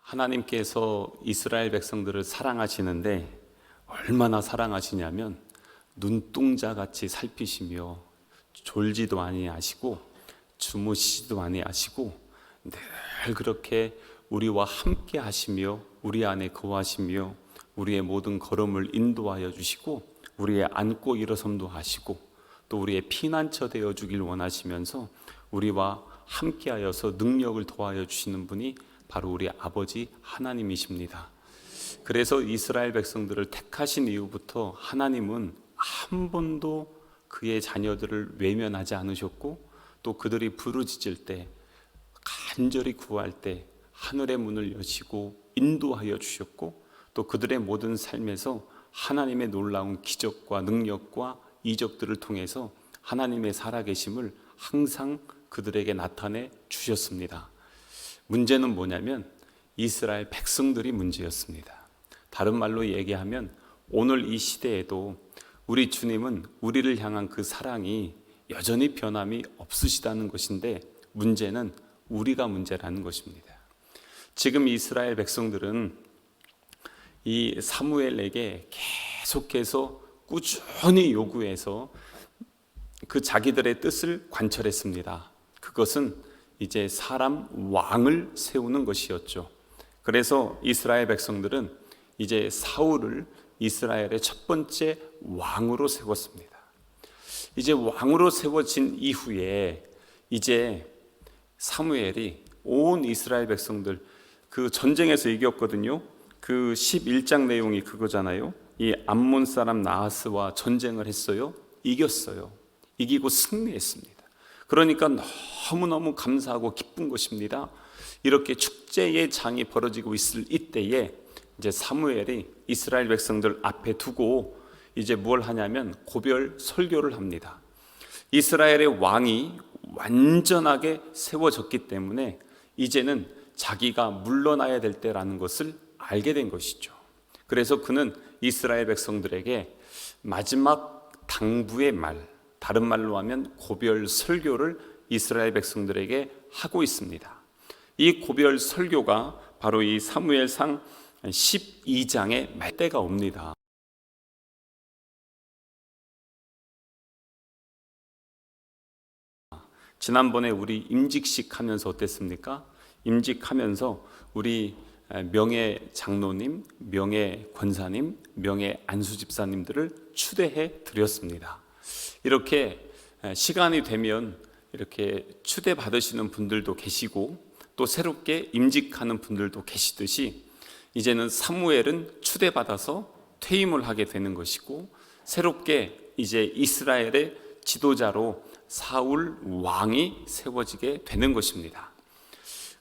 하나님께서 이스라엘 백성들을 사랑하시는데 얼마나 사랑하시냐면 눈동자같이 살피시며 졸지도 아니하시고 주무시지도 아니하시고 늘 그렇게 우리와 함께 하시며 우리 안에 거하시며 우리의 모든 걸음을 인도하여 주시고 우리의 앉고 일어섬도 하시고 또 우리의 피난처 되어 주길 원하시면서 우리와 함께하여서 능력을 더하여 주시는 분이 바로 우리 아버지 하나님이십니다. 그래서 이스라엘 백성들을 택하신 이후부터 하나님은 한 번도 그의 자녀들을 외면하지 않으셨고 또 그들이 부르짖을 때 간절히 구할 때 하늘의 문을 여시고 인도하여 주셨고 또 그들의 모든 삶에서 하나님의 놀라운 기적과 능력과 이적들을 통해서 하나님의 살아계심을 항상 그들에게 나타내 주셨습니다. 문제는 뭐냐면 이스라엘 백성들이 문제였습니다. 다른 말로 얘기하면 오늘 이 시대에도 우리 주님은 우리를 향한 그 사랑이 여전히 변함이 없으시다는 것인데 문제는 우리가 문제라는 것입니다. 지금 이스라엘 백성들은 이 사무엘에게 계속해서 꾸준히 요구해서 그 자기들의 뜻을 관철했습니다. 그것은 이제 사람 왕을 세우는 것이었죠. 그래서 이스라엘 백성들은 이제 사울을 이스라엘의 첫 번째 왕으로 세웠습니다. 이제 왕으로 세워진 이후에 이제 사무엘이 온 이스라엘 백성들 그 전쟁에서 이겼거든요. 그 11장 내용이 그거잖아요. 이 암몬 사람 나하스와 전쟁을 했어요. 이겼어요. 이기고 승리했습니다. 그러니까 너무너무 감사하고 기쁜 것입니다. 이렇게 축제의 장이 벌어지고 있을 이때에 이제 사무엘이 이스라엘 백성들 앞에 두고 이제 뭘 하냐면 고별 설교를 합니다. 이스라엘의 왕이 완전하게 세워졌기 때문에 이제는 자기가 물러나야 될 때라는 것을 알게 된 것이죠. 그래서 그는 이스라엘 백성들에게 마지막 당부의 말, 다른 말로 하면 고별 설교를 이스라엘 백성들에게 하고 있습니다. 이 고별 설교가 바로 이 사무엘상 12장의 말때가 옵니다. 지난번에 우리 임직식 하면서 어땠습니까? 임직하면서 우리 명예 장로님, 명예 권사님, 명예 안수 집사님들을 추대해 드렸습니다. 이렇게 시간이 되면 이렇게 추대 받으시는 분들도 계시고 또 새롭게 임직하는 분들도 계시듯이 이제는 사무엘은 추대 받아서 퇴임을 하게 되는 것이고 새롭게 이제 이스라엘의 지도자로 사울 왕이 세워지게 되는 것입니다.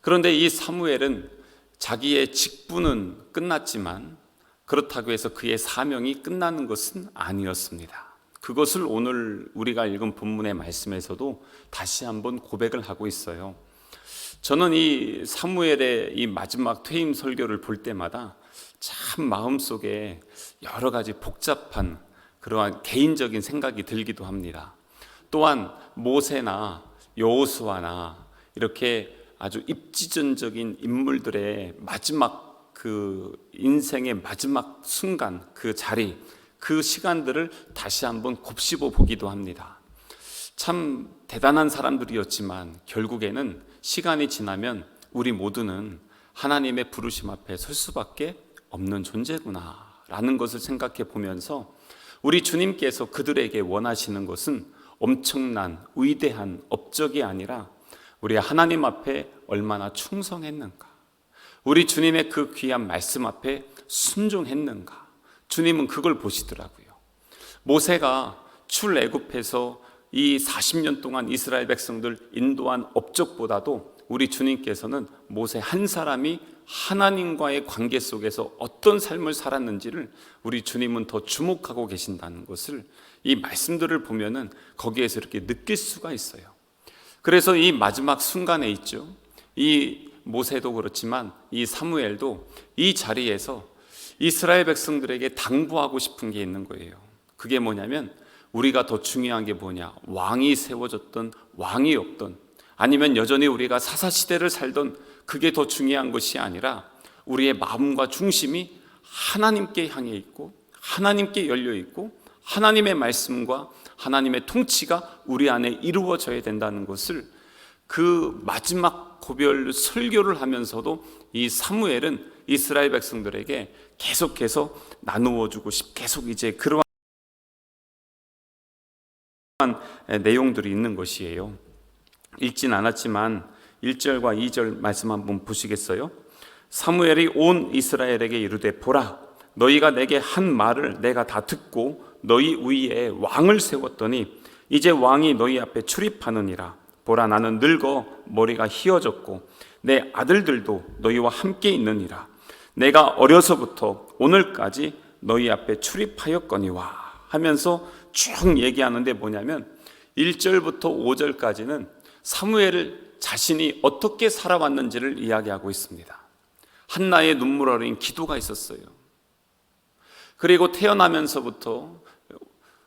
그런데 이 사무엘은 자기의 직분은 끝났지만 그렇다고 해서 그의 사명이 끝나는 것은 아니었습니다. 그것을 오늘 우리가 읽은 본문의 말씀에서도 다시 한번 고백을 하고 있어요. 저는 이 사무엘의 이 마지막 퇴임 설교를 볼 때마다 참 마음속에 여러 가지 복잡한 그러한 개인적인 생각이 들기도 합니다. 또한 모세나 여호수아나 이렇게 아주 입지전적인 인물들의 마지막 그 인생의 마지막 순간 그 자리 그 시간들을 다시 한번 곱씹어 보기도 합니다. 참 대단한 사람들이었지만 결국에는 시간이 지나면 우리 모두는 하나님의 부르심 앞에 설 수밖에 없는 존재구나 라는 것을 생각해 보면서 우리 주님께서 그들에게 원하시는 것은 엄청난 위대한 업적이 아니라 우리 하나님 앞에 얼마나 충성했는가, 우리 주님의 그 귀한 말씀 앞에 순종했는가, 주님은 그걸 보시더라고요. 모세가 출애굽해서 이 40년 동안 이스라엘 백성들 인도한 업적보다도 우리 주님께서는 모세 한 사람이 하나님과의 관계 속에서 어떤 삶을 살았는지를 우리 주님은 더 주목하고 계신다는 것을 이 말씀들을 보면은 거기에서 이렇게 느낄 수가 있어요. 그래서 이 마지막 순간에 있죠. 이 모세도 그렇지만 이 사무엘도 이 자리에서 이스라엘 백성들에게 당부하고 싶은 게 있는 거예요. 그게 뭐냐면 우리가 더 중요한 게 뭐냐, 왕이 세워졌던 왕이 없던 아니면 여전히 우리가 사사시대를 살던 그게 더 중요한 것이 아니라 우리의 마음과 중심이 하나님께 향해 있고 하나님께 열려 있고 하나님의 말씀과 하나님의 통치가 우리 안에 이루어져야 된다는 것을 그 마지막 고별 설교를 하면서도 이 사무엘은 이스라엘 백성들에게 계속해서 나누어주고 계속 이제 그러한 내용들이 있는 것이에요. 읽진 않았지만 1절과 2절 말씀 한번 보시겠어요? 사무엘이 온 이스라엘에게 이르되 보라, 너희가 내게 한 말을 내가 다 듣고 너희 위에 왕을 세웠더니 이제 왕이 너희 앞에 출입하느니라. 보라, 나는 늙어 머리가 희어졌고 내 아들들도 너희와 함께 있느니라. 내가 어려서부터 오늘까지 너희 앞에 출입하였거니와 하면서 쭉 얘기하는데 뭐냐면 1절부터 5절까지는 사무엘 자신이 어떻게 살아왔는지를 이야기하고 있습니다. 한나의 눈물 어린 기도가 있었어요. 그리고 태어나면서부터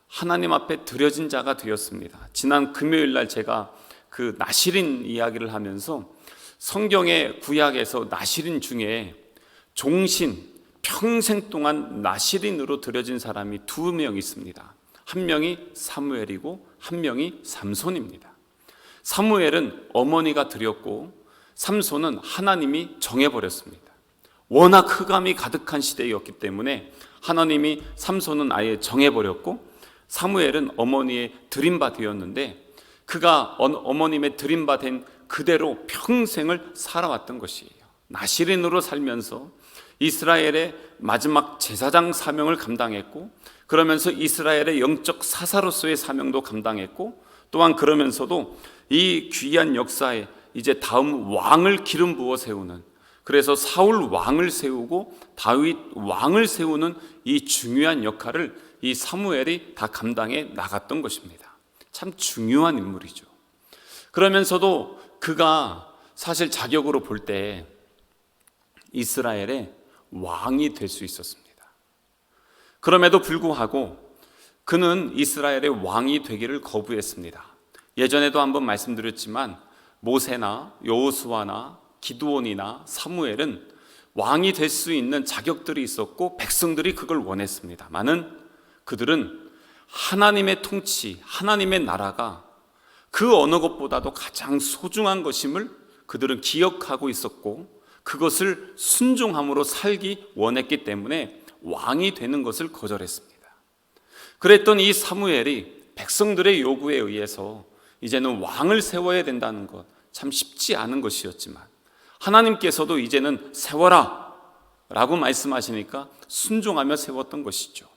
하나님 앞에 드려진 자가 되었습니다. 지난 금요일 날 제가 그 나실인 이야기를 하면서 성경의 구약에서 나실인 중에 종신, 평생 동안 나실인으로 드려진 사람이 2명 있습니다. 한 명이 사무엘이고 한 명이 삼손입니다. 사무엘은 어머니가 드렸고 삼손은 하나님이 정해버렸습니다. 워낙 흑암이 가득한 시대였기 때문에 하나님이 삼손은 아예 정해버렸고 사무엘은 어머니의 드림바 되었는데 그가 어머님의 드림바 된 그대로 평생을 살아왔던 것이에요. 나실인으로 살면서 이스라엘의 마지막 제사장 사명을 감당했고 그러면서 이스라엘의 영적 사사로서의 사명도 감당했고 또한 그러면서도 이 귀한 역사에 이제 다음 왕을 기름 부어 세우는, 그래서 사울 왕을 세우고 다윗 왕을 세우는 이 중요한 역할을 이 사무엘이 다 감당해 나갔던 것입니다. 참 중요한 인물이죠. 그러면서도 그가 사실 자격으로 볼 때 이스라엘의 왕이 될 수 있었습니다. 그럼에도 불구하고 그는 이스라엘의 왕이 되기를 거부했습니다. 예전에도 한번 말씀드렸지만 모세나 여호수아나 기드온이나 사무엘은 왕이 될 수 있는 자격들이 있었고 백성들이 그걸 원했습니다만은 그들은 하나님의 통치, 하나님의 나라가 그 어느 것보다도 가장 소중한 것임을 그들은 기억하고 있었고 그것을 순종함으로 살기 원했기 때문에 왕이 되는 것을 거절했습니다. 그랬던 이 사무엘이 백성들의 요구에 의해서 이제는 왕을 세워야 된다는 것, 참 쉽지 않은 것이었지만 하나님께서도 이제는 세워라 라고 말씀하시니까 순종하며 세웠던 것이죠.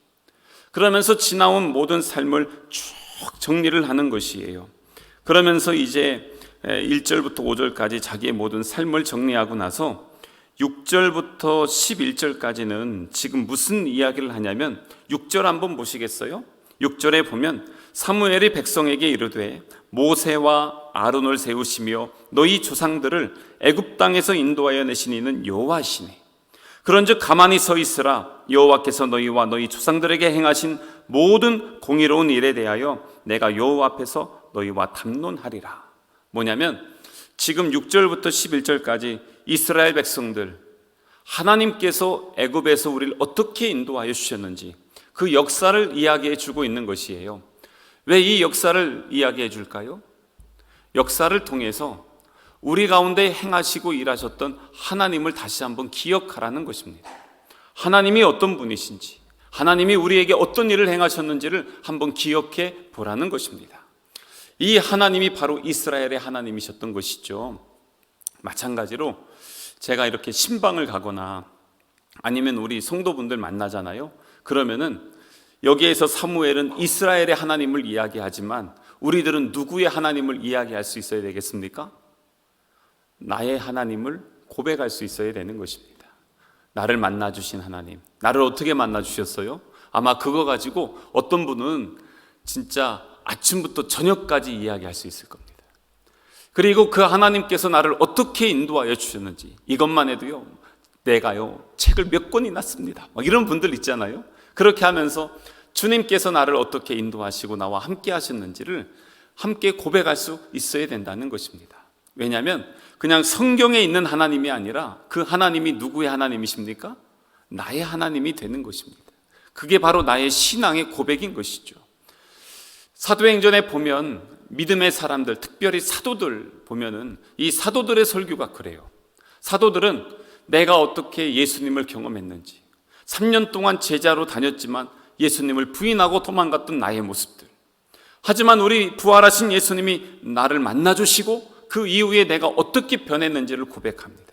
그러면서 지나온 모든 삶을 쭉 정리를 하는 것이에요. 그러면서 이제 1절부터 5절까지 자기의 모든 삶을 정리하고 나서 6절부터 11절까지는 지금 무슨 이야기를 하냐면 6절 한번 보시겠어요? 6절에 보면 사무엘이 백성에게 이르되 모세와 아론을 세우시며 너희 조상들을 애굽 땅에서 인도하여 내신 이는 여호와시니 그런즉 가만히 서 있으라. 여호와께서 너희와 너희 조상들에게 행하신 모든 공의로운 일에 대하여 내가 여호와 앞에서 너희와 담론하리라. 뭐냐면 지금 6절부터 11절까지 이스라엘 백성들, 하나님께서 애굽에서 우리를 어떻게 인도하여 주셨는지 그 역사를 이야기해 주고 있는 것이에요. 왜 이 역사를 이야기해 줄까요? 역사를 통해서 우리 가운데 행하시고 일하셨던 하나님을 다시 한번 기억하라는 것입니다. 하나님이 어떤 분이신지, 하나님이 우리에게 어떤 일을 행하셨는지를 한번 기억해 보라는 것입니다. 이 하나님이 바로 이스라엘의 하나님이셨던 것이죠. 마찬가지로 제가 이렇게 신방을 가거나 아니면 우리 성도분들 만나잖아요. 그러면은 여기에서 사무엘은 이스라엘의 하나님을 이야기하지만 우리들은 누구의 하나님을 이야기할 수 있어야 되겠습니까? 나의 하나님을 고백할 수 있어야 되는 것입니다. 나를 만나주신 하나님, 나를 어떻게 만나주셨어요? 아마 그거 가지고 어떤 분은 진짜 아침부터 저녁까지 이야기할 수 있을 겁니다. 그리고 그 하나님께서 나를 어떻게 인도하여 주셨는지 이것만 해도요, 내가요 책을 몇 권이나 씁니다. 이런 분들 있잖아요. 그렇게 하면서 주님께서 나를 어떻게 인도하시고 나와 함께 하셨는지를 함께 고백할 수 있어야 된다는 것입니다. 왜냐하면 그냥 성경에 있는 하나님이 아니라 그 하나님이 누구의 하나님이십니까? 나의 하나님이 되는 것입니다. 그게 바로 나의 신앙의 고백인 것이죠. 사도행전에 보면 믿음의 사람들, 특별히 사도들 보면은 이 사도들의 설교가 그래요. 사도들은 내가 어떻게 예수님을 경험했는지, 3년 동안 제자로 다녔지만 예수님을 부인하고 도망갔던 나의 모습들, 하지만 우리 부활하신 예수님이 나를 만나주시고 그 이후에 내가 어떻게 변했는지를 고백합니다.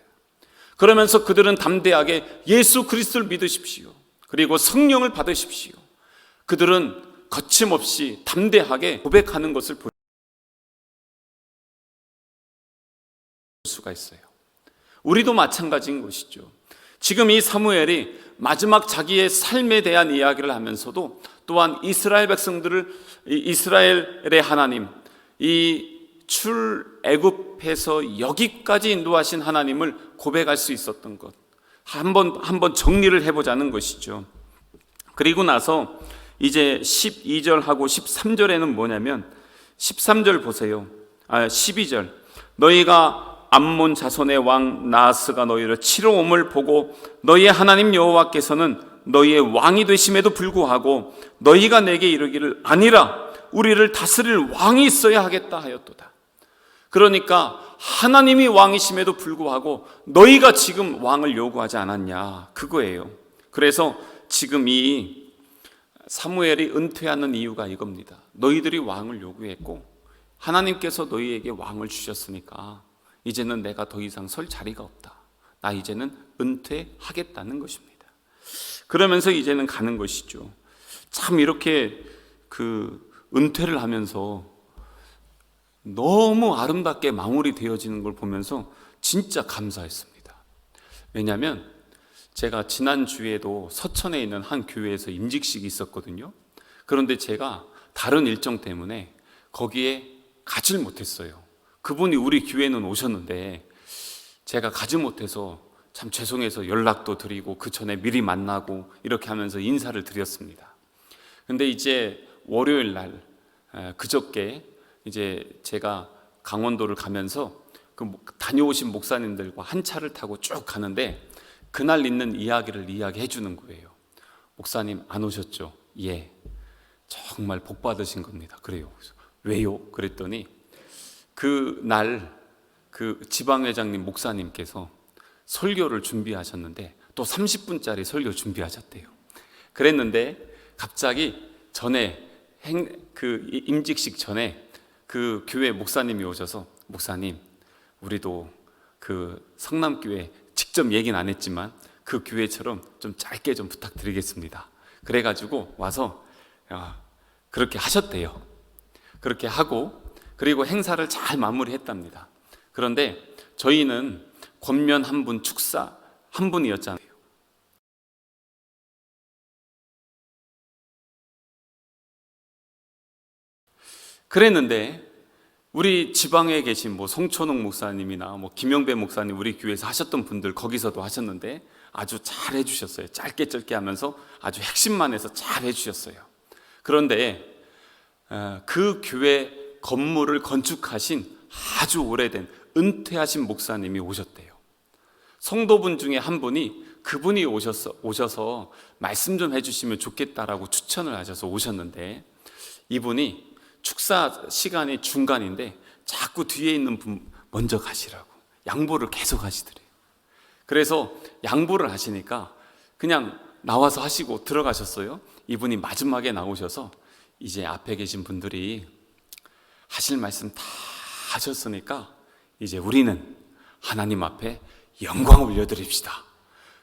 그러면서 그들은 담대하게 예수 그리스도를 믿으십시오, 그리고 성령을 받으십시오. 그들은 거침없이 담대하게 고백하는 것을 볼 수가 있어요. 우리도 마찬가지인 것이죠. 지금 이 사무엘이 마지막 자기의 삶에 대한 이야기를 하면서도 또한 이스라엘 백성들을, 이스라엘의 하나님, 이 출애굽해서 여기까지 인도하신 하나님을 고백할 수 있었던 것, 한번 정리를 해보자는 것이죠. 그리고 나서 이제 12절하고 13절에는 뭐냐면, 13절 보세요. 12절, 너희가 암몬 자손의 왕 나하스가 너희를 치러 옴을 보고 너희의 하나님 여호와께서는 너희의 왕이 되심에도 불구하고 너희가 내게 이르기를 아니라 우리를 다스릴 왕이 있어야 하겠다 하였도다. 그러니까 하나님이 왕이심에도 불구하고 너희가 지금 왕을 요구하지 않았냐, 그거예요. 그래서 지금 이 사무엘이 은퇴하는 이유가 이겁니다. 너희들이 왕을 요구했고 하나님께서 너희에게 왕을 주셨으니까 이제는 내가 더 이상 설 자리가 없다. 나 이제는 은퇴하겠다는 것입니다. 그러면서 이제는 가는 것이죠. 참 이렇게 은퇴를 하면서 너무 아름답게 마무리되어지는 걸 보면서 진짜 감사했습니다. 왜냐하면 제가 지난주에도 서천에 있는 한 교회에서 임직식이 있었거든요. 그런데 제가 다른 일정 때문에 거기에 가질 못했어요. 그분이 우리 교회는 오셨는데 제가 가지 못해서 참 죄송해서 연락도 드리고 그 전에 미리 만나고 이렇게 하면서 인사를 드렸습니다. 근데 이제 월요일 날, 그저께 이제 제가 강원도를 가면서 그 다녀오신 목사님들과 한 차를 타고 쭉 가는데 그날 있는 이야기를 이야기해 주는 거예요. 목사님 안 오셨죠? 예, 정말 복 받으신 겁니다. 그래요. 왜요? 그랬더니 그날 그 지방회장님 목사님께서 설교를 준비하셨는데 또 30분짜리 설교 준비하셨대요. 그랬는데 갑자기 전에 그 임직식 전에 그 교회 목사님이 오셔서, 목사님 우리도 그 성남교회 직접 얘기는 안 했지만 그 교회처럼 좀 짧게 좀 부탁드리겠습니다. 그래가지고 와서 그렇게 하셨대요. 그렇게 하고 그리고 행사를 잘 마무리했답니다. 그런데 저희는 권면 한 분, 축사 한 분이었잖아요. 그랬는데 우리 지방에 계신 송천옥 목사님이나 김영배 목사님, 우리 교회에서 하셨던 분들 거기서도 하셨는데 아주 잘 해주셨어요. 짧게 하면서 아주 핵심만 해서 잘 해주셨어요. 그런데 그 교회 건물을 건축하신 아주 오래된 은퇴하신 목사님이 오셨대요. 성도분 중에 한 분이 그분이 오셔서 말씀 좀 해주시면 좋겠다라고 추천을 하셔서 오셨는데, 이분이 축사 시간이 중간인데 자꾸 뒤에 있는 분 먼저 가시라고 양보를 계속 하시더래요. 그래서 양보를 하시니까 그냥 나와서 하시고 들어가셨어요. 이분이 마지막에 나오셔서 이제 앞에 계신 분들이 하실 말씀 다 하셨으니까 이제 우리는 하나님 앞에 영광 올려드립시다.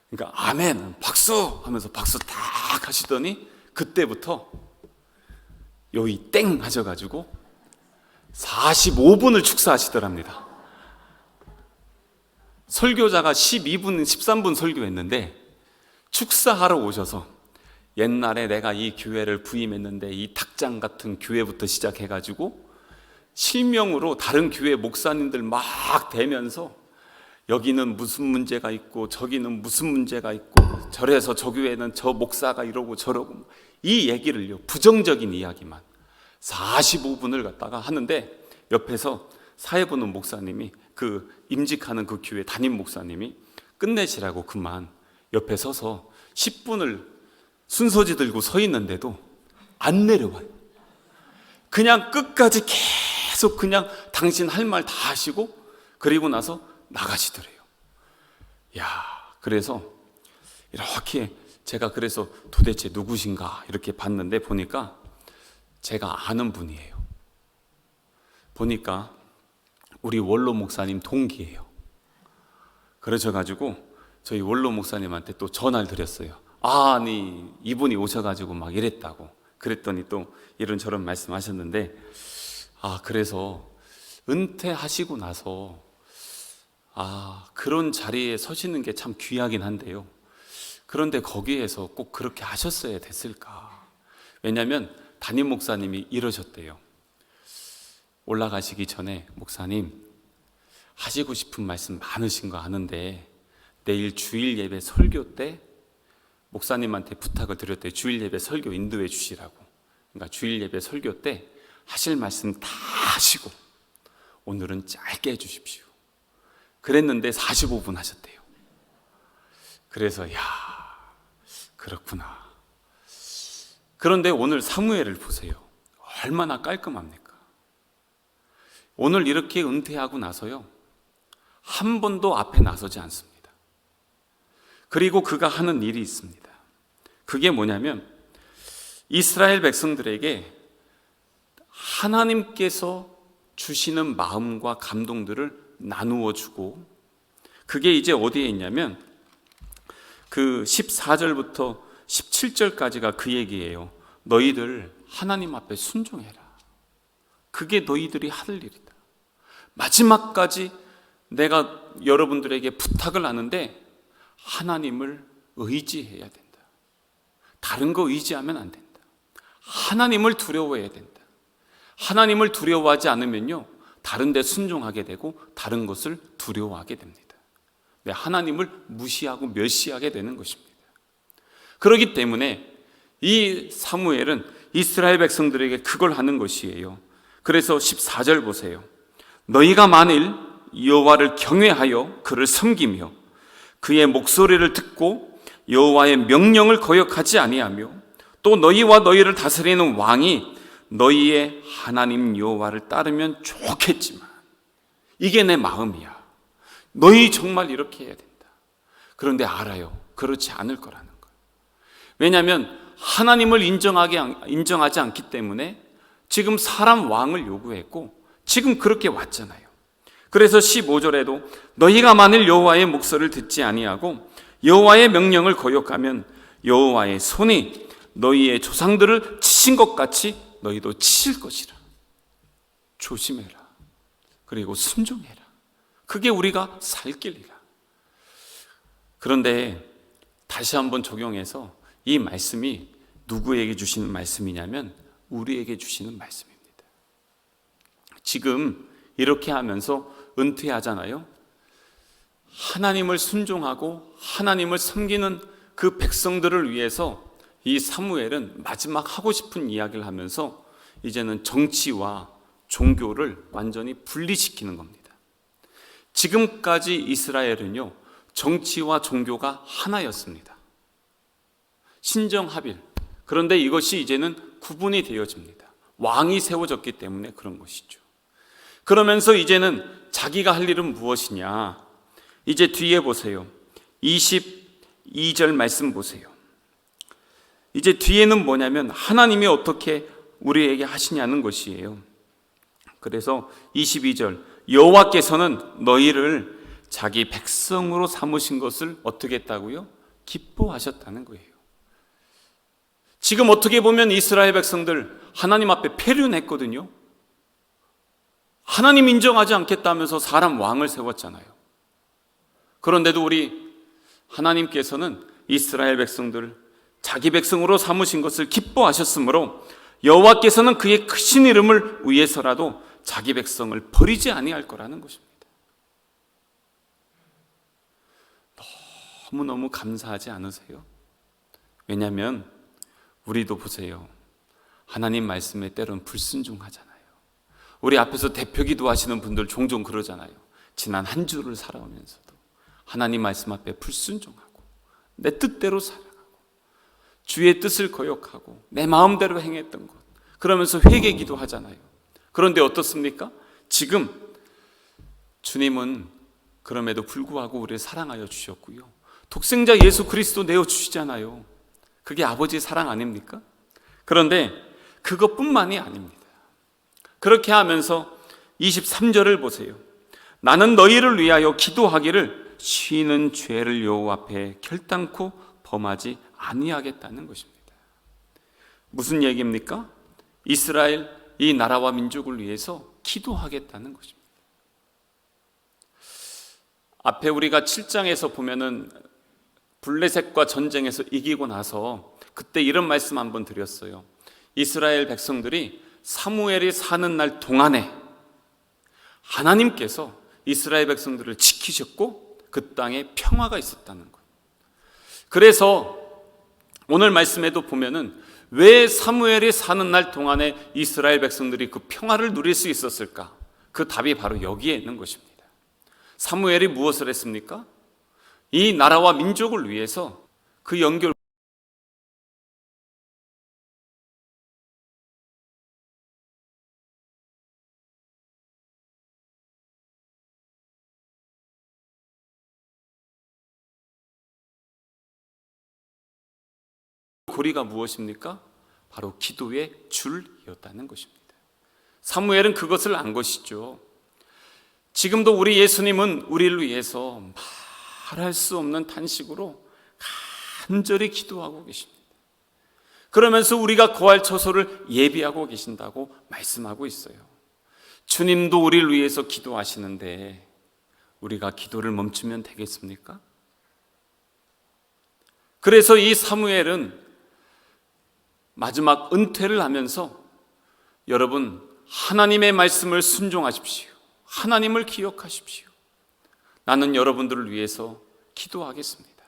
그러니까 아멘, 박수 하면서 박수 딱 하시더니 그때부터 요이 땡 하셔가지고 45분을 축사하시더랍니다. 설교자가 12분, 13분 설교했는데 축사하러 오셔서 옛날에 내가 이 교회를 부임했는데 이 닭장 같은 교회부터 시작해가지고 실명으로 다른 교회 목사님들 막 대면서 여기는 무슨 문제가 있고 저기는 무슨 문제가 있고 저래서 저 교회는 저 목사가 이러고 저러고 이 얘기를요, 부정적인 이야기만 45분을 갖다가 하는데 옆에서 사회 보는 목사님이 그 임직하는 그 교회 담임 목사님이 끝내시라고 그만 옆에 서서 10분을 순서지 들고 서 있는데도 안 내려와요. 그냥 끝까지 계속 그냥 당신 할 말 다 하시고 그리고 나서 나가시더래요. 야, 그래서 이렇게 제가 그래서 도대체 누구신가 이렇게 봤는데 보니까 제가 아는 분이에요. 보니까 우리 원로 목사님 동기예요. 그러셔가지고 저희 원로 목사님한테 또 전화를 드렸어요. 아니 이분이 오셔가지고 막 이랬다고. 그랬더니 또 이런저런 말씀하셨는데, 그래서 은퇴하시고 나서 그런 자리에 서시는 게 참 귀하긴 한데요, 그런데 거기에서 꼭 그렇게 하셨어야 됐을까? 왜냐하면 담임 목사님이 이러셨대요. 올라가시기 전에 목사님 하시고 싶은 말씀 많으신 거 아는데 내일 주일 예배 설교 때 목사님한테 부탁을 드렸대요. 주일 예배 설교 인도해 주시라고. 그러니까 주일 예배 설교 때 하실 말씀 다 하시고 오늘은 짧게 해주십시오. 그랬는데 45분 하셨대요. 그래서 그렇구나. 그런데 오늘 사무엘을 보세요. 얼마나 깔끔합니까? 오늘 이렇게 은퇴하고 나서요, 한 번도 앞에 나서지 않습니다. 그리고 그가 하는 일이 있습니다. 그게 뭐냐면 이스라엘 백성들에게 하나님께서 주시는 마음과 감동들을 나누어 주고, 그게 이제 어디에 있냐면 그 14절부터 17절까지가 그 얘기예요. 너희들 하나님 앞에 순종해라. 그게 너희들이 할 일이다. 마지막까지 내가 여러분들에게 부탁을 하는데 하나님을 의지해야 된다. 다른 거 의지하면 안 된다. 하나님을 두려워해야 된다. 하나님을 두려워하지 않으면요, 다른 데 순종하게 되고 다른 것을 두려워하게 됩니다. 하나님을 무시하고 멸시하게 되는 것입니다. 그렇기 때문에 이 사무엘은 이스라엘 백성들에게 그걸 하는 것이에요. 그래서 14절 보세요. 너희가 만일 여호와를 경외하여 그를 섬기며 그의 목소리를 듣고 여호와의 명령을 거역하지 아니하며 또 너희와 너희를 다스리는 왕이 너희의 하나님 여호와를 따르면 좋겠지만, 이게 내 마음이야. 너희 정말 이렇게 해야 된다. 그런데 알아요, 그렇지 않을 거라는 거예요. 왜냐하면 하나님을 인정하지 않기 때문에 지금 사람 왕을 요구했고 지금 그렇게 왔잖아요. 그래서 15절에도 너희가 만일 여호와의 목소리를 듣지 아니하고 여호와의 명령을 거역하면 여호와의 손이 너희의 조상들을 치신 것 같이 너희도 치실 것이라. 조심해라. 그리고 순종해라. 그게 우리가 살 길이라. 그런데 다시 한번 적용해서 이 말씀이 누구에게 주시는 말씀이냐면 우리에게 주시는 말씀입니다. 지금 이렇게 하면서 은퇴하잖아요. 하나님을 순종하고 하나님을 섬기는 그 백성들을 위해서 이 사무엘은 마지막 하고 싶은 이야기를 하면서 이제는 정치와 종교를 완전히 분리시키는 겁니다. 지금까지 이스라엘은요, 정치와 종교가 하나였습니다. 신정합일. 그런데 이것이 이제는 구분이 되어집니다. 왕이 세워졌기 때문에 그런 것이죠. 그러면서 이제는 자기가 할 일은 무엇이냐? 이제 뒤에 보세요. 22절 말씀 보세요. 이제 뒤에는 뭐냐면 하나님이 어떻게 우리에게 하시냐는 것이에요. 그래서 22절, 여호와께서는 너희를 자기 백성으로 삼으신 것을 어떻게 했다고요? 기뻐하셨다는 거예요. 지금 어떻게 보면 이스라엘 백성들 하나님 앞에 패륜했거든요. 하나님 인정하지 않겠다면서 사람 왕을 세웠잖아요. 그런데도 우리 하나님께서는 이스라엘 백성들을 자기 백성으로 삼으신 것을 기뻐하셨으므로 여호와께서는 그의 크신 이름을 위해서라도 자기 백성을 버리지 아니할 거라는 것입니다. 너무너무 감사하지 않으세요? 왜냐하면 우리도 보세요. 하나님 말씀에 때로는 불순종하잖아요. 우리 앞에서 대표 기도하시는 분들 종종 그러잖아요. 지난 한 주를 살아오면서도 하나님 말씀 앞에 불순종하고 내 뜻대로 살아가고 주의 뜻을 거역하고 내 마음대로 행했던 것, 그러면서 회개기도 하잖아요. 그런데 어떻습니까? 지금 주님은 그럼에도 불구하고 우리를 사랑하여 주셨고요, 독생자 예수 그리스도 내어주시잖아요. 그게 아버지의 사랑 아닙니까? 그런데 그것뿐만이 아닙니다. 그렇게 하면서 23절을 보세요. 나는 너희를 위하여 기도하기를 쉬는 죄를 여호와 앞에 결단코 범하지 아니하겠다는 것입니다. 무슨 얘기입니까? 이스라엘 이 나라와 민족을 위해서 기도하겠다는 것입니다. 앞에 우리가 7장에서 보면은 블레셋과 전쟁에서 이기고 나서 그때 이런 말씀 한번 드렸어요. 이스라엘 백성들이 사무엘이 사는 날 동안에 하나님께서 이스라엘 백성들을 지키셨고 그 땅에 평화가 있었다는 것. 그래서 오늘 말씀에도 보면은 왜 사무엘이 사는 날 동안에 이스라엘 백성들이 그 평화를 누릴 수 있었을까? 그 답이 바로 여기에 있는 것입니다. 사무엘이 무엇을 했습니까? 이 나라와 민족을 위해서 그 연결 고리가 무엇입니까? 바로 기도의 줄이었다는 것입니다. 사무엘은 그것을 안 것이죠. 지금도 우리 예수님은 우리를 위해서 말할 수 없는 탄식으로 간절히 기도하고 계십니다. 그러면서 우리가 거할 처소를 예비하고 계신다고 말씀하고 있어요. 주님도 우리를 위해서 기도하시는데 우리가 기도를 멈추면 되겠습니까? 그래서 이 사무엘은 마지막 은퇴를 하면서 여러분, 하나님의 말씀을 순종하십시오. 하나님을 기억하십시오. 나는 여러분들을 위해서 기도하겠습니다.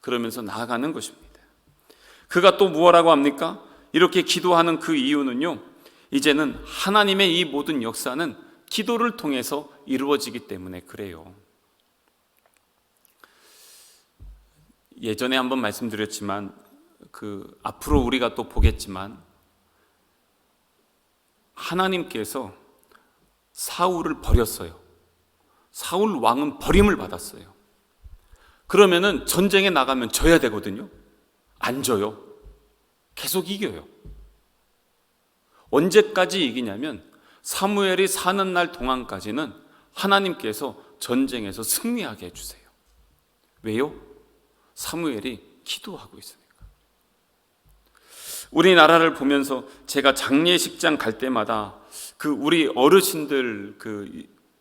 그러면서 나아가는 것입니다. 그가 또 무엇라고 합니까? 이렇게 기도하는 그 이유는요, 이제는 하나님의 이 모든 역사는 기도를 통해서 이루어지기 때문에 그래요. 예전에 한번 말씀드렸지만 앞으로 우리가 또 보겠지만 하나님께서 사울을 버렸어요. 사울 왕은 버림을 받았어요. 그러면은 전쟁에 나가면 져야 되거든요. 안 져요. 계속 이겨요. 언제까지 이기냐면 사무엘이 사는 날 동안까지는 하나님께서 전쟁에서 승리하게 해주세요. 왜요? 사무엘이 기도하고 있으니까. 우리나라를 보면서 제가 장례식장 갈 때마다 우리 어르신들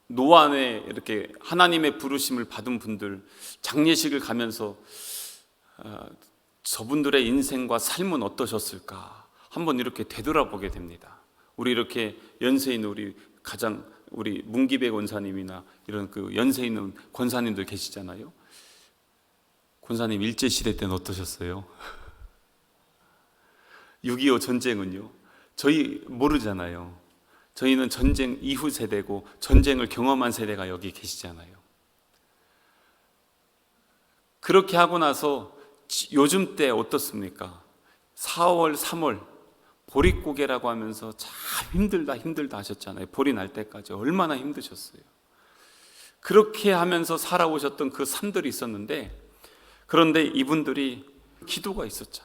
노안에 이렇게 하나님의 부르심을 받은 분들 장례식을 가면서 저분들의 인생과 삶은 어떠셨을까 한번 이렇게 되돌아보게 됩니다. 우리 이렇게 연세 있는 우리 문기배 권사님이나 이런 연세 있는 권사님들 계시잖아요. 권사님 일제시대 때는 어떠셨어요? 6.25 전쟁은요, 저희 모르잖아요. 저희는 전쟁 이후 세대고 전쟁을 경험한 세대가 여기 계시잖아요. 그렇게 하고 나서 요즘 때 어떻습니까? 4월, 3월 보릿고개라고 하면서 참 힘들다 하셨잖아요. 보리 날 때까지 얼마나 힘드셨어요. 그렇게 하면서 살아오셨던 그 삶들이 있었는데, 그런데 이분들이 기도가 있었죠.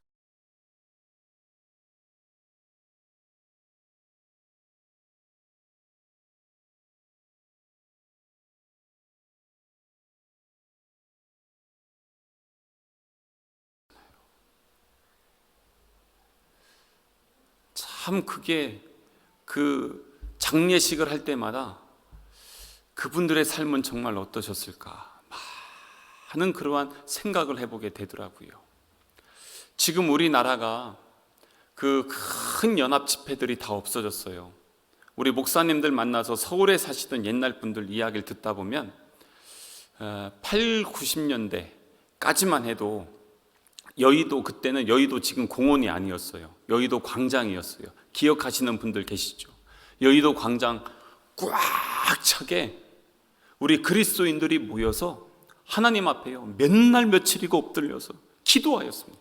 참 그게 장례식을 할 때마다 그분들의 삶은 정말 어떠셨을까 많은 그러한 생각을 해보게 되더라고요. 지금 우리나라가 큰 연합 집회들이 다 없어졌어요. 우리 목사님들 만나서 서울에 사시던 옛날 분들 이야기를 듣다 보면 8, 90년대까지만 해도 여의도, 그때는 여의도 지금 공원이 아니었어요. 여의도 광장이었어요. 기억하시는 분들 계시죠? 여의도 광장 꽉 차게 우리 그리스도인들이 모여서 하나님 앞에요, 맨날 며칠이고 엎드려서 기도하였습니다.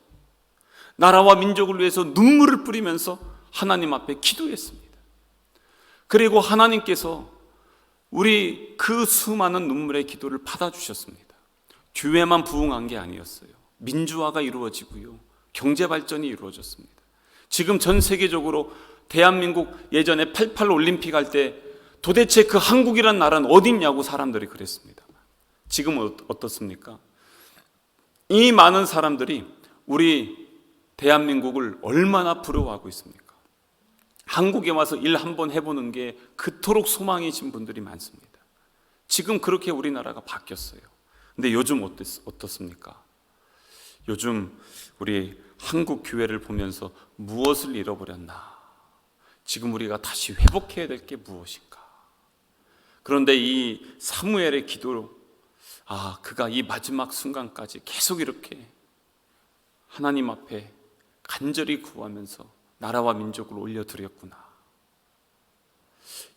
나라와 민족을 위해서 눈물을 뿌리면서 하나님 앞에 기도했습니다. 그리고 하나님께서 우리 그 수많은 눈물의 기도를 받아주셨습니다. 교회만 부흥한 게 아니었어요. 민주화가 이루어지고요, 경제 발전이 이루어졌습니다. 지금 전 세계적으로 대한민국 예전에 88 올림픽 할 때 도대체 그 한국이란 나라는 어딨냐고 사람들이 그랬습니다. 지금은 어떻습니까? 이 많은 사람들이 우리 대한민국을 얼마나 부러워하고 있습니까? 한국에 와서 일 한번 해보는 게 그토록 소망이신 분들이 많습니다. 지금 그렇게 우리나라가 바뀌었어요. 근데 요즘 어떻습니까? 요즘 우리 한국 교회를 보면서 무엇을 잃어버렸나? 지금 우리가 다시 회복해야 될 게 무엇인가? 그런데 이 사무엘의 기도로 그가 이 마지막 순간까지 계속 이렇게 하나님 앞에 간절히 구하면서 나라와 민족을 올려드렸구나.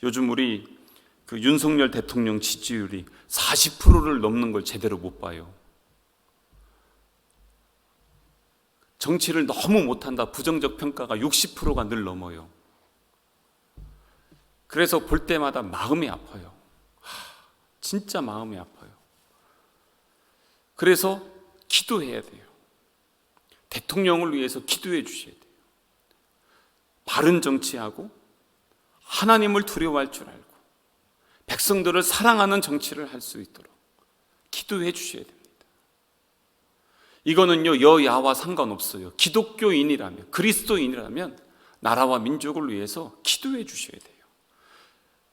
요즘 우리 그 윤석열 대통령 지지율이 40%를 넘는 걸 제대로 못 봐요. 정치를 너무 못한다, 부정적 평가가 60%가 늘 넘어요. 그래서 볼 때마다 마음이 아파요. 진짜 마음이 아파요. 그래서 기도해야 돼요. 대통령을 위해서 기도해 주셔야 돼요. 바른 정치하고 하나님을 두려워할 줄 알고 백성들을 사랑하는 정치를 할 수 있도록 기도해 주셔야 됩니다. 이거는요, 여야와 상관없어요. 기독교인이라면, 그리스도인이라면 나라와 민족을 위해서 기도해 주셔야 돼요.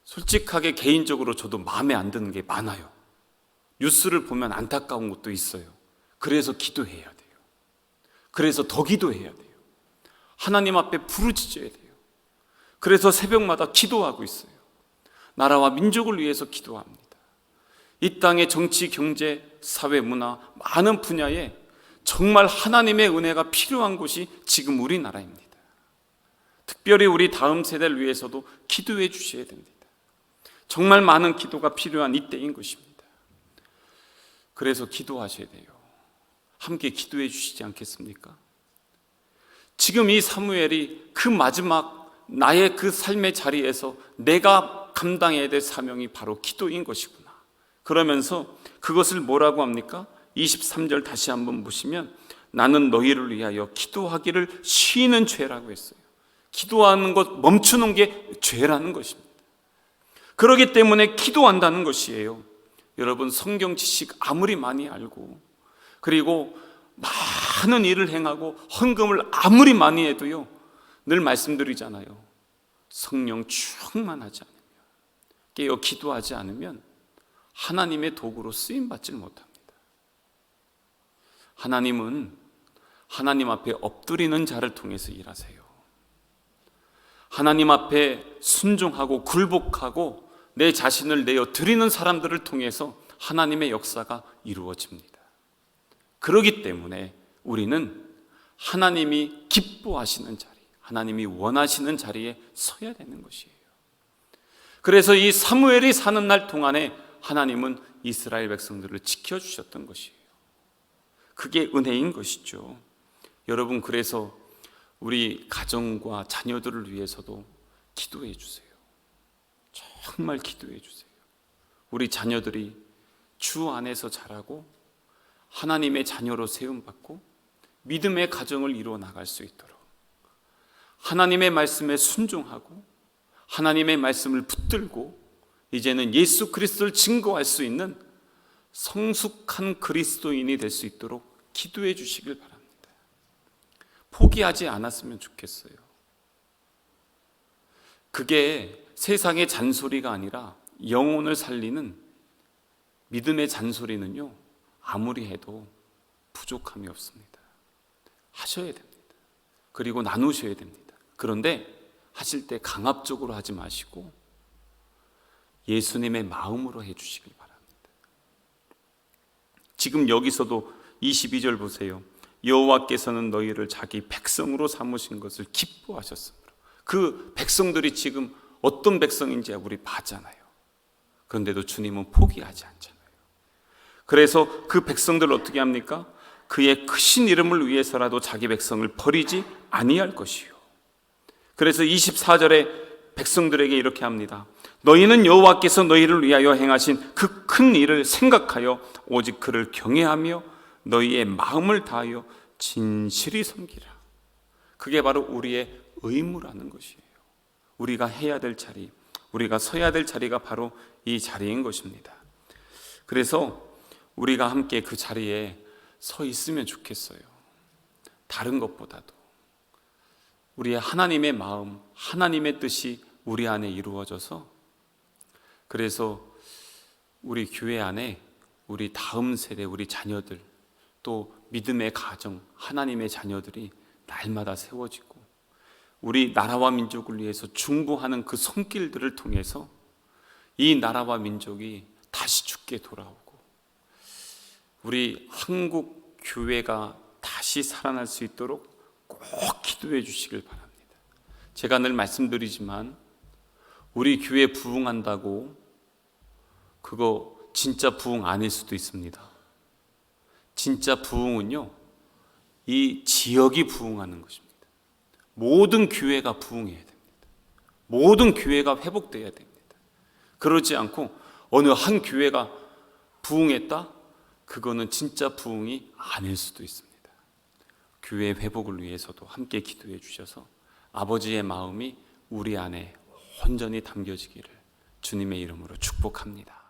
솔직하게 개인적으로 저도 마음에 안 드는 게 많아요. 뉴스를 보면 안타까운 것도 있어요. 그래서 기도해야 돼요. 그래서 더 기도해야 돼요. 하나님 앞에 부르짖어야 돼요. 그래서 새벽마다 기도하고 있어요. 나라와 민족을 위해서 기도합니다. 이 땅의 정치, 경제, 사회, 문화 많은 분야에 정말 하나님의 은혜가 필요한 곳이 지금 우리나라입니다. 특별히 우리 다음 세대를 위해서도 기도해 주셔야 됩니다. 정말 많은 기도가 필요한 이때인 것입니다. 그래서 기도하셔야 돼요. 함께 기도해 주시지 않겠습니까? 지금 이 사무엘이 그 마지막 나의 그 삶의 자리에서 내가 감당해야 될 사명이 바로 기도인 것이구나. 그러면서 그것을 뭐라고 합니까? 23절 다시 한번 보시면 나는 너희를 위하여 기도하기를 쉬는 죄라고 했어요. 기도하는 것 멈추는 게 죄라는 것입니다. 그렇기 때문에 기도한다는 것이에요. 여러분, 성경 지식 아무리 많이 알고 그리고 많은 일을 행하고 헌금을 아무리 많이 해도요, 늘 말씀드리잖아요. 성령 충만하지 않으면, 깨어 기도하지 않으면 하나님의 도구로 쓰임받지 못합니다. 하나님은 하나님 앞에 엎드리는 자를 통해서 일하세요. 하나님 앞에 순종하고 굴복하고 내 자신을 내어 드리는 사람들을 통해서 하나님의 역사가 이루어집니다. 그렇기 때문에 우리는 하나님이 기뻐하시는 자리, 하나님이 원하시는 자리에 서야 되는 것이에요. 그래서 이 사무엘이 사는 날 동안에 하나님은 이스라엘 백성들을 지켜주셨던 것이에요. 그게 은혜인 것이죠. 여러분, 그래서 우리 가정과 자녀들을 위해서도 기도해 주세요. 정말 기도해 주세요. 우리 자녀들이 주 안에서 자라고 하나님의 자녀로 세움받고 믿음의 가정을 이루어 나갈 수 있도록 하나님의 말씀에 순종하고 하나님의 말씀을 붙들고 이제는 예수 그리스도를 증거할 수 있는 성숙한 그리스도인이 될 수 있도록 기도해 주시길 바랍니다. 포기하지 않았으면 좋겠어요. 그게 세상의 잔소리가 아니라 영혼을 살리는 믿음의 잔소리는요, 아무리 해도 부족함이 없습니다. 하셔야 됩니다. 그리고 나누셔야 됩니다. 그런데 하실 때 강압적으로 하지 마시고 예수님의 마음으로 해주시길 바랍니다. 지금 여기서도 22절 보세요. 여호와께서는 너희를 자기 백성으로 삼으신 것을 기뻐하셨으므로. 그 백성들이 지금 어떤 백성인지 우리 봤잖아요. 그런데도 주님은 포기하지 않잖아요. 그래서 그 백성들을 어떻게 합니까? 그의 크신 이름을 위해서라도 자기 백성을 버리지 아니할 것이요. 그래서 24절에 백성들에게 이렇게 합니다. 너희는 여호와께서 너희를 위하여 행하신 그 큰 일을 생각하여 오직 그를 경외하며 너희의 마음을 다하여 진실이 섬기라. 그게 바로 우리의 의무라는 것이에요. 우리가 해야 될 자리, 우리가 서야 될 자리가 바로 이 자리인 것입니다. 그래서 우리가 함께 그 자리에 서 있으면 좋겠어요. 다른 것보다도 우리의 하나님의 마음, 하나님의 뜻이 우리 안에 이루어져서, 그래서 우리 교회 안에 우리 다음 세대, 우리 자녀들, 또 믿음의 가정, 하나님의 자녀들이 날마다 세워지고 우리 나라와 민족을 위해서 중보하는 그 손길들을 통해서 이 나라와 민족이 다시 주께 돌아오고 우리 한국 교회가 다시 살아날 수 있도록 꼭 기도해 주시길 바랍니다. 제가 늘 말씀드리지만 우리 교회 부흥한다고 그거 진짜 부흥 아닐 수도 있습니다. 진짜 부흥은요, 이 지역이 부흥하는 것입니다. 모든 교회가 부흥해야 됩니다. 모든 교회가 회복되어야 됩니다. 그러지 않고 어느 한 교회가 부흥했다? 그거는 진짜 부흥이 아닐 수도 있습니다. 교회 회복을 위해서도 함께 기도해 주셔서 아버지의 마음이 우리 안에 온전히 담겨지기를 주님의 이름으로 축복합니다.